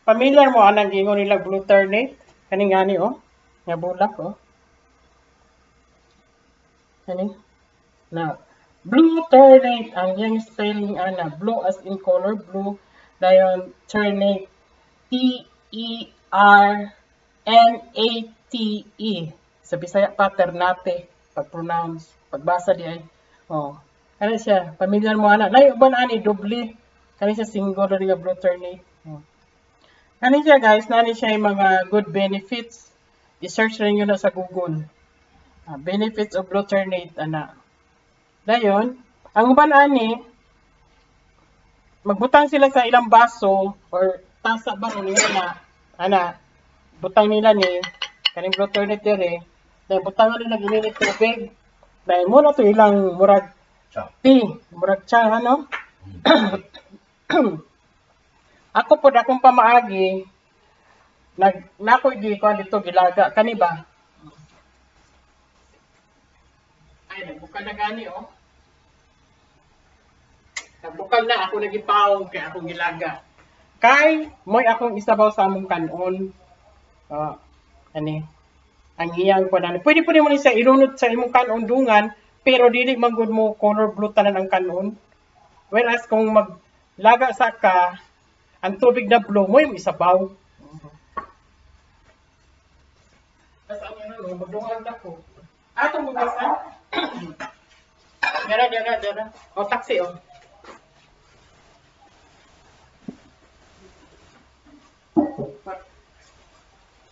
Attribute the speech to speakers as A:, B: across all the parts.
A: Familiar mo anang gingon nila Blueternate? Kaning gani oh. Nga bulak oh. Kani? Now, Blueternate ang yung spelling ana. Blue as in color blue. Dayon ternate. Ternate. Sa Bisaya pa ternate pag-pronounce, pagbasa di ay. Oh. Kani siya, familiar mo ana. Nay uban ani doble. Kani siya singular nga Blueternate. Oh. Kani siya guys, nani siya yung mga good benefits. I-search rin nyo na sa Google. Benefits of Blueternate ana. Dayon, ang uban ani magbutang sila sa ilang baso or tasa ba nila na ana butang nila ni kaning Blueternate dire. Dahil butangan nila ginilit tubig. Dahil mo na to ilang murag tea, murag cha ano. Ako po akong pamaagi nako di ko dito gilaga kani ba? Ay nagbuka na gani oh. Nagbukal na ako nagipawong kay akong gilaga. Kay moy akong isabaw sa among kanon. Ani ang iyang kuan. Pwede mo ni sa irunot sa imong kanon dungan pero dili man gud mo color blue tanan ang kanon. Whereas kung maglaga sa ka ang tubig na blue mo yung isabaw. Basta ang ano magdungag na ko. Atong bugasan. Dara. O taxi oh.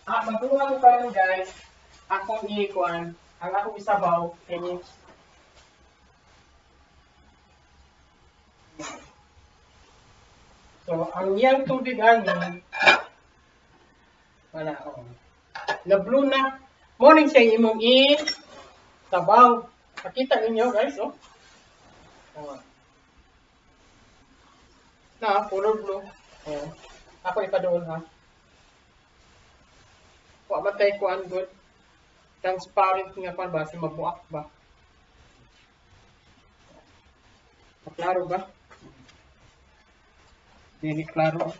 A: Magdungan ko karon guys. Akong ikuan, ang akong isabaw kini. So, ang iyang tubig ani wala oh. Na blue na. Morning siya imong sabaw. Pakita ninyo guys oh. Na color blue. Oh. Ako ipadoon ha. Wa matay ko ang good. Transparent nga pa ba si mabuak ba? Klaro ba? Dili klaro.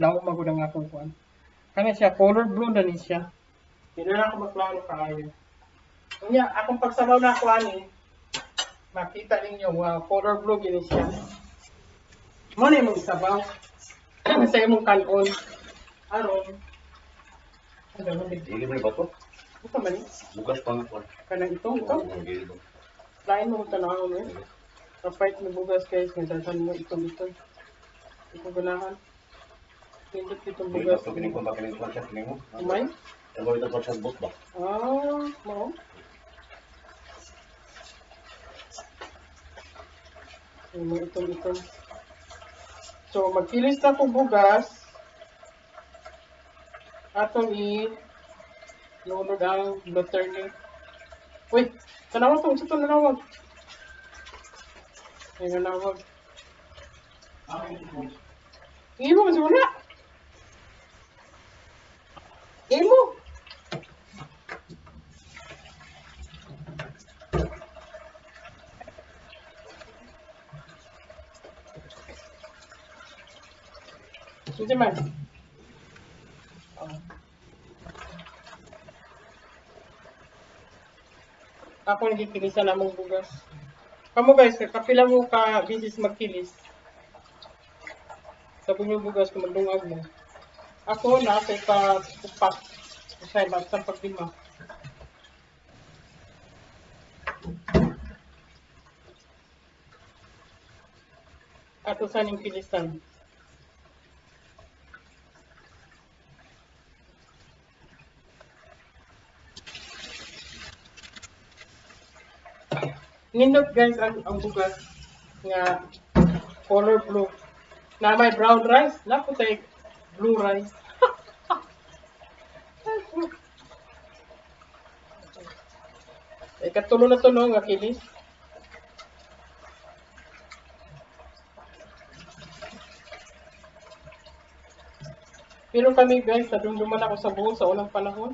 A: Lawa magud ang akong kuan. Kana siya color blue na ni siya. Dili na ako maklaro kaayo. Unya akong pagsabaw na ako ani. Makita ninyo color blue gini siya. Mo ni mong sabaw. Sa imong kanon. Aron
B: Dili ba to?
A: ito man
B: Bukas pang ko.
A: kanang ito. Lain mo tanawon eh. Kapait mo bugas guys, nagdasan mo ito. Ito ganahan. Hindi itong bugas.
B: Ito kining ko makinig ko sa kining mo.
A: Umay?
B: Ano ito sa bot ba?
A: Mo. Ito. So magkilis na ko bugas. Atong lunod ang Blueternate. Uy, tanawag to. Ito nanawag. Ay, nanawag. Imo, kasi wala. Imo. Sige man. Ako nagkikilisan namang bugas. Kamu guys, kapila mo ka bisis magkilis. Sabi yung bugas kung magdungag mo. Ako na sa pa-upak. Kasi basta pag-lima. Ato saan yung kilisan? Nindot guys ang bugas nga color blue. Na may brown rice, napo tay blue rice. Katulo na to no nga kilis. Pero kami guys, nadumduman ako sa buhol sa unang panahon.